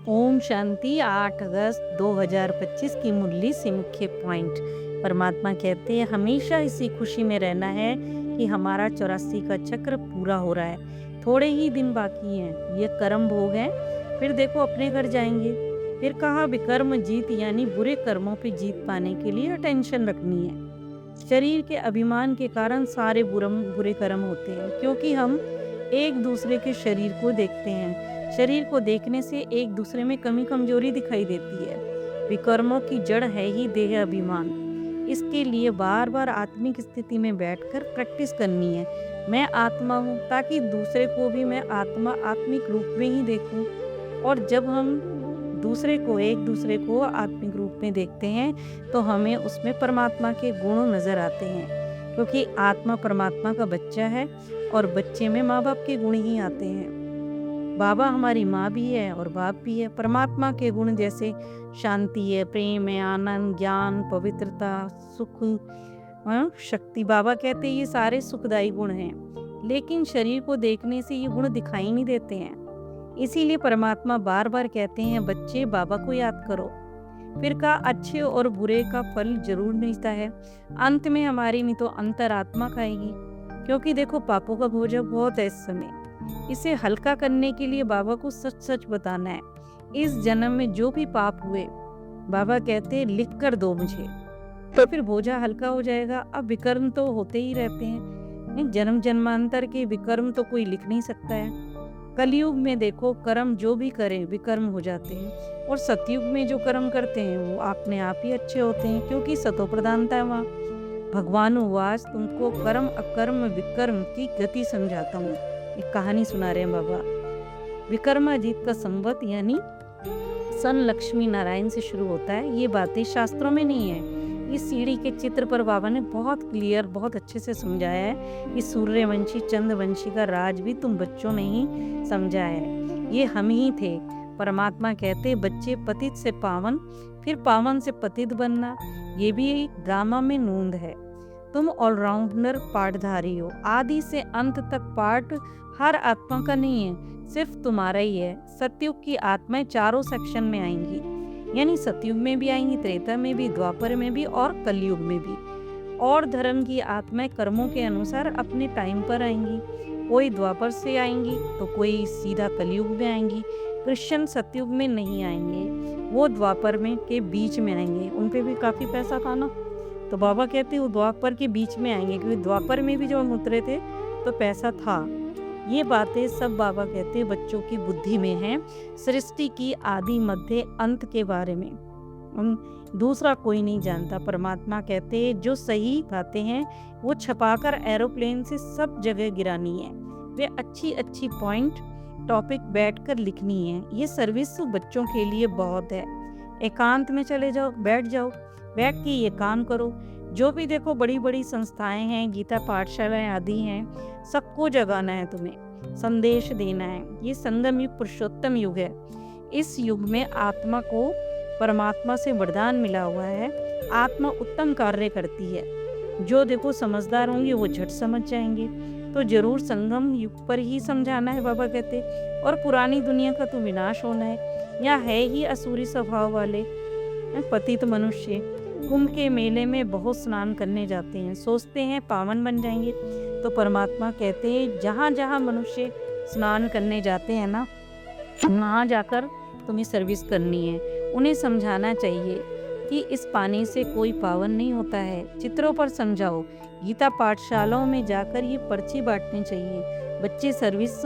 ओम शांति 8 अगस्त 2025 की मुरली से मुख्य पॉइंट। परमात्मा कहते हैं हमेशा इसी खुशी में रहना है कि हमारा 84 का चक्र पूरा हो रहा है। थोड़े ही दिन बाकी हैं, ये कर्म भोग हैं, फिर देखो अपने घर जाएंगे। फिर कहा विकर्म जीत, यानी बुरे कर्मों पे जीत पाने के लिए अटेंशन रखनी है। शरीर के अभिमान के कारण सारे बुरे कर्म होते हैं, क्योंकि हम एक दूसरे के शरीर को देखते हैं। शरीर को देखने से एक दूसरे में कमी कमजोरी दिखाई देती है। विकर्मों की जड़ है ही देह अभिमान। इसके लिए बार बार आत्मिक स्थिति में बैठकर प्रैक्टिस करनी है। मैं आत्मा हूँ, ताकि दूसरे को भी मैं आत्मा आत्मिक रूप में ही देखूं। और जब हम एक दूसरे को आत्मिक रूप में देखते हैं तो हमें उसमें परमात्मा के गुण नजर आते हैं, क्योंकि आत्मा परमात्मा का बच्चा है और बच्चे में माँ बाप के गुण ही आते हैं। बाबा हमारी माँ भी है और बाप भी है। परमात्मा के गुण जैसे शांति है, प्रेम है, आनंद, ज्ञान, पवित्रता, सुख, शक्ति। बाबा कहते हैं ये सारे सुखदायी गुण हैं, लेकिन शरीर को देखने से ये गुण दिखाई नहीं देते हैं। इसीलिए परमात्मा बार बार कहते हैं बच्चे बाबा को याद करो। फिर का अच्छे और बुरे का फल जरूर मिलता है। अंत में हमारी नहीं तो अंतरात्मा खाएगी, क्योंकि देखो पापों का बोझ बहुत है इस समय। इसे हल्का करने के लिए बाबा को सच सच बताना है। इस जन्म में जो भी पाप हुए, बाबा कहते हैं लिख कर दो मुझे, तो फिर बोझा हल्का हो जाएगा। अब विकर्म तो होते ही रहते हैं, जन्म जन्मांतर के विकर्म तो कोई लिख नहीं सकता है। कलयुग में देखो कर्म जो भी करें विकर्म हो जाते हैं, और सतयुग में जो कर्म करते हैं वो अपने आप ही अच्छे होते हैं, क्योंकि सतो प्रधानता है वहाँ। भगवान वास तुमको कर्म अकर्म विकर्म की गति समझाता हूँ। एक कहानी सुना रहे हैं बाबा। विक्रमाजीत का संवत यानी सन लक्ष्मी नारायण से शुरू होता है। ये बातें शास्त्रों में नहीं है, इस सीढ़ी के चित्र पर बाबा ने बहुत क्लियर, बहुत अच्छे से समझाया है। इस सूर्यवंशी चंद्रवंशी का राज भी तुम बच्चों ने ही समझा है, ये हम ही थे। परमात्मा कहते बच्चे पतित से पावन, फिर पावन से पतित बनना, ये भी ड्रामा में नूंद है। तुम ऑलराउंडर पाठधारी हो, आदि से अंत तक पाठ हर आत्मा का नहीं है, सिर्फ तुम्हारा ही है। सतयुग की आत्माएं चारों सेक्शन में आएंगी, यानी सतयुग में भी आएंगी, त्रेता में भी, द्वापर में भी और कलयुग में भी। और धर्म की आत्माएं कर्मों के अनुसार अपने टाइम पर आएंगी। कोई द्वापर से आएंगी तो कोई सीधा कलयुग में आएंगी। क्रिश्चियन सतयुग में नहीं आएंगे, वो द्वापर में के बीच में आएंगे। उन पे भी काफी पैसा था ना, तो बाबा कहते वो द्वापर के बीच में आएंगे, क्योंकि द्वापर में भी जो हम उतरे थे तो पैसा था। ये बातें सब बाबा कहते बच्चों की बुद्धि में हैं, सृष्टि की आदि मध्य अंत के बारे में दूसरा कोई नहीं जानता। परमात्मा कहते जो सही बातें हैं वो छपाकर एरोप्लेन से सब जगह गिरानी है। वे अच्छी अच्छी पॉइंट टॉपिक बैठकर लिखनी है। ये सर्विस बच्चों के लिए बहुत है। एकांत में चले जाओ, बैठ जाओ, बैठ के ये काम करो। जो भी देखो बड़ी बड़ी संस्थाएं हैं, गीता पाठशालाएं आदि हैं, सबको जगाना है, तुम्हें संदेश देना है। ये संगम युग पुरुषोत्तम युग है। इस युग में आत्मा को परमात्मा से वरदान मिला हुआ है। आत्मा उत्तम कार्य करती है। जो देखो समझदार होंगे वो झट समझ जाएंगे। तो जरूर संगम युग पर ही समझाना है बाबा कहते। और पुरानी दुनिया का तो विनाश होना है। यहाँ है ही असुरी स्वभाव वाले पतित मनुष्य। कुंभ के मेले में बहुत स्नान करने जाते हैं, सोचते हैं पावन बन जाएंगे। तो परमात्मा कहते हैं जहाँ जहाँ मनुष्य स्नान करने जाते हैं ना, वहाँ जाकर तुम्हें सर्विस करनी है। उन्हें समझाना चाहिए कि इस पानी से कोई पावन नहीं होता है। चित्रों पर समझाओ। गीता पाठशालाओं में जाकर ये पर्ची बांटनी चाहिए। बच्चे सर्विस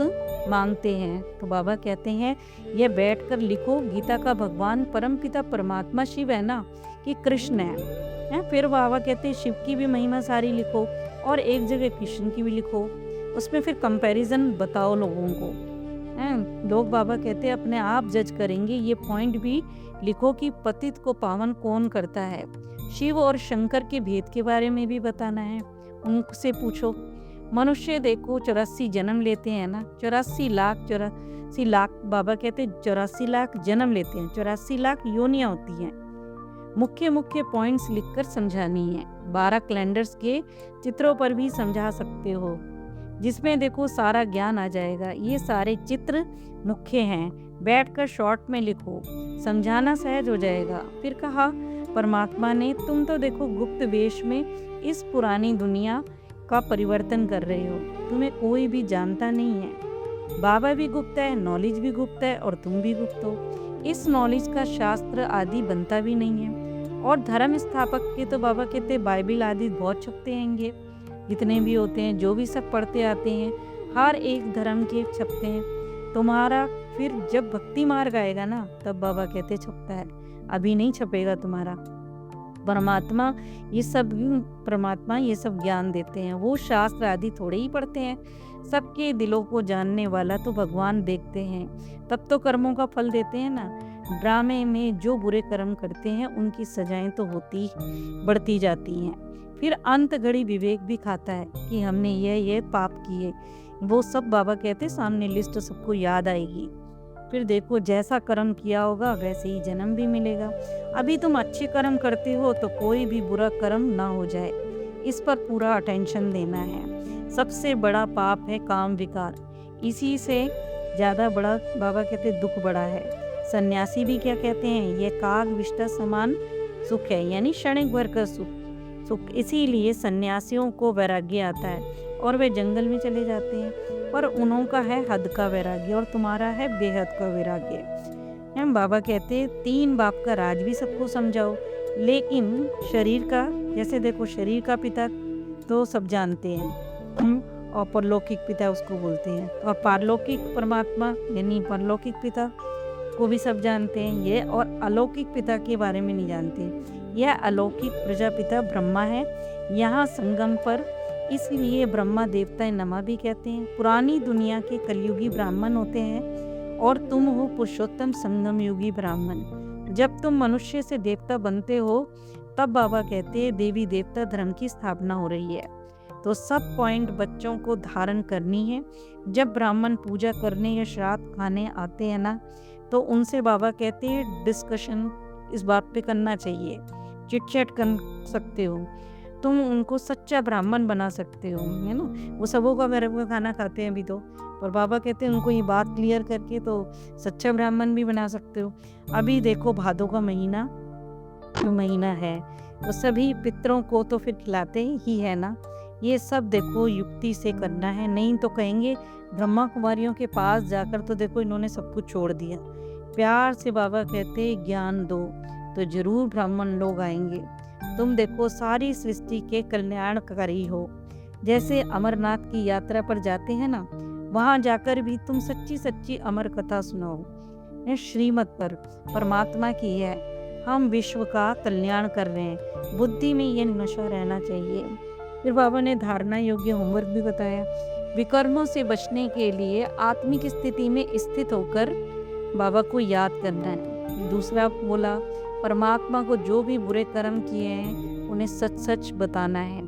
मांगते हैं तो बाबा कहते हैं यह बैठकर लिखो। गीता का भगवान परमपिता परमात्मा शिव है ना, कि कृष्ण है। फिर बाबा कहते हैं शिव की भी महिमा सारी लिखो और एक जगह कृष्ण की भी लिखो। उसमें फिर कंपैरिजन बताओ लोगों को। लोग बाबा कहते हैं अपने आप जज करेंगे। ये पॉइंट भी लिखो कि पतित को पावन कौन करता है। शिव और शंकर के भेद के बारे में भी बताना है, उनसे पूछो। मनुष्य देखो 84 जन्म लेते हैं ना, 84 लाख बाबा कहते 84 लाख जन्म लेते हैं, 84 लाख योनियां होती हैं। मुख्य मुख्य पॉइंट्स लिखकर समझानी है। 12 कैलेंडर्स के चित्रों पर भी समझा सकते हो। जिसमें देखो सारा ज्ञान आ जाएगा। ये सारे चित्र मुख्य हैं, बैठकर शॉर्ट में लिखो, समझाना सहज हो जाएगा। फिर कहा परमात्मा ने, तुम तो देखो गुप्त वेश में इस पुरानी दुनिया का परिवर्तन कर रहे हो, तुम्हें कोई भी जानता नहीं है। बाबा भी गुप्त है, नॉलेज भी गुप्त है और तुम भी गुप्त हो। इस नॉलेज का शास्त्र आदि बनता भी नहीं है। और धर्म स्थापक के तो बाबा कहते बाइबल आदि बहुत छपते हैंगे, जितने भी होते हैं, जो भी सब पढ़ते आते हैं, हर एक धर्म के छपते हैं। तुम्हारा फिर जब भक्ति मार्ग आएगा ना, तब बाबा कहते छपता है, अभी नहीं छपेगा तुम्हारा। परमात्मा ये सब ज्ञान देते हैं, वो शास्त्र आदि थोड़े ही पढ़ते हैं। सबके दिलों को जानने वाला तो भगवान देखते हैं, तब तो कर्मों का फल देते हैं ना। ड्रामे में जो बुरे कर्म करते हैं उनकी सजाएं तो होती बढ़ती जाती हैं। फिर अंत घड़ी विवेक भी खाता है कि हमने ये पाप किए, वो सब बाबा कहते सामने लिस्ट सबको याद आएगी। फिर देखो जैसा कर्म किया होगा वैसे ही जन्म भी मिलेगा। अभी तुम अच्छे कर्म करते हो तो कोई भी बुरा कर्म ना हो जाए, इस पर पूरा अटेंशन देना है। सबसे बड़ा पाप है काम विकार, इसी से ज़्यादा बड़ा बाबा कहते दुख बड़ा है। सन्यासी भी क्या कहते हैं, ये काग विष्टा समान सुख है, यानी क्षणिक भर का सुख। इसीलिए सन्यासियों को वैराग्य आता है और वे जंगल में चले जाते हैं, पर उन्हों का है हद का वैराग्य और तुम्हारा है बेहद का वैराग्य। हम बाबा कहते 3 बाप का राज भी सबको समझाओ, लेकिन शरीर का, जैसे देखो शरीर का पिता तो सब जानते हैं, और परलौकिक पिता उसको बोलते हैं, और पारलौकिक परमात्मा यानी परलौकिक पिता को भी सब जानते हैं ये, और अलौकिक पिता के बारे में नहीं जानते। यह अलौकिक प्रजापिता ब्रह्मा है यहाँ संगम पर, इसलिए ब्रह्मा देवता नमा भी कहते हैं। पुरानी दुनिया के कलयुगी ब्राह्मण होते हैं और तुम हो पुरुषोत्तम संगम युगी ब्राह्मण। जब तुम मनुष्य से देवता बनते हो तब बाबा कहते हैं देवी देवता धर्म की स्थापना हो रही है। तो सब पॉइंट बच्चों को धारण करनी है। जब ब्राह्मण पूजा करने या श्राद्ध खाने आते हैं ना, तो उनसे बाबा कहते हैं डिस्कशन इस बात पे करना चाहिए, चिट-चैट कर सकते हो, तुम उनको सच्चा ब्राह्मण बना सकते हो, है ना। वो सबों का मेरे को खाना खाते हैं अभी तो, पर बाबा कहते हैं उनको ये बात क्लियर करके तो सच्चा ब्राह्मण भी बना सकते हो। अभी देखो भादों का महीना है, तो सभी पितरों को तो फिर खिलाते ही है ना। ये सब देखो युक्ति से करना है, नहीं तो कहेंगे ब्रह्मा कुमारियों के पास जाकर तो देखो इन्होंने सब कुछ छोड़ दिया। प्यार से बाबा कहते ज्ञान दो तो जरूर ब्राह्मण लोग आएंगे। तुम देखो सारी सृष्टि के कल्याणकारी हो। जैसे अमरनाथ की यात्रा पर जाते हैं ना, वहाँ जाकर भी तुम सच्ची सच्ची अमर कथा सुनाओ। श्रीमत पर परमात्मा की है, हम विश्व का कल्याण कर रहे हैं, बुद्धि में ये नशा रहना चाहिए। फिर बाबा ने धारणा योग्य होमवर्क भी बताया। विकर्मों से बचने के लिए आत्मिक स्थिति में स्थित होकर बाबा को याद करना है। दूसरा बोला परमात्मा को जो भी बुरे कर्म किए हैं उन्हें सच सच बताना है।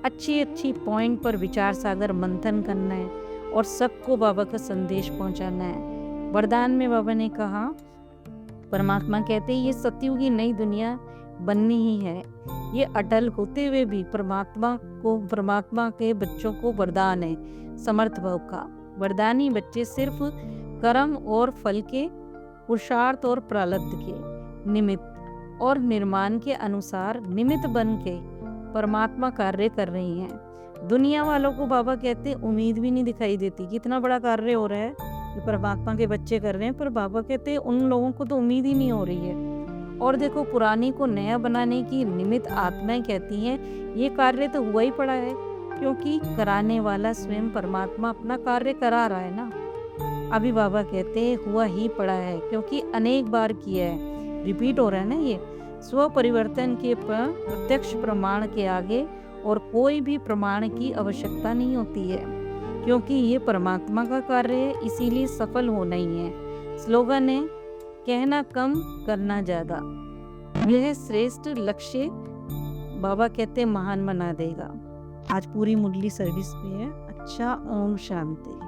अच्छी पॉइंट पर विचार सागर मंथन करना है और सबको बाबा का संदेश पहुंचाना है। वरदान में बाबा ने कहा, परमात्मा कहते हैं ये सतयुगी नई दुनिया बननी ही है। ये अटल होते हुए भी परमात्मा के बच्चों को वरदान है समर्थ भव का। वरदानी बच्चे सिर्फ कर्म और फल के, पुरुषार्थ और प्रारब्ध के निमित्त और निर्माण के अनुसार निमित्त बन के परमात्मा कार्य कर रही हैं। दुनिया वालों को बाबा कहते उम्मीद भी नहीं दिखाई देती कि इतना बड़ा कार्य हो रहा है, ये परमात्मा के बच्चे कर रहे हैं, पर बाबा कहते उन लोगों को तो उम्मीद ही नहीं हो रही है। और देखो पुरानी को नया बनाने की निमित्त आत्माएं कहती हैं ये कार्य तो हुआ ही पड़ा है, क्योंकि कराने वाला स्वयं परमात्मा अपना कार्य करा रहा है ना। अभी बाबा कहते हैं हुआ ही पड़ा है, क्योंकि अनेक बार किया है, रिपीट हो रहा है ना। ये स्व परिवर्तन के प्रत्यक्ष प्रमाण के आगे और कोई भी प्रमाण की आवश्यकता नहीं होती है, क्योंकि ये परमात्मा का कार्य है, इसीलिए सफल होना ही है। स्लोगन है कहना कम करना ज्यादा, यह श्रेष्ठ लक्ष्य बाबा कहते महान बना देगा। आज पूरी मुरली सर्विस में है। अच्छा, ओम शांति।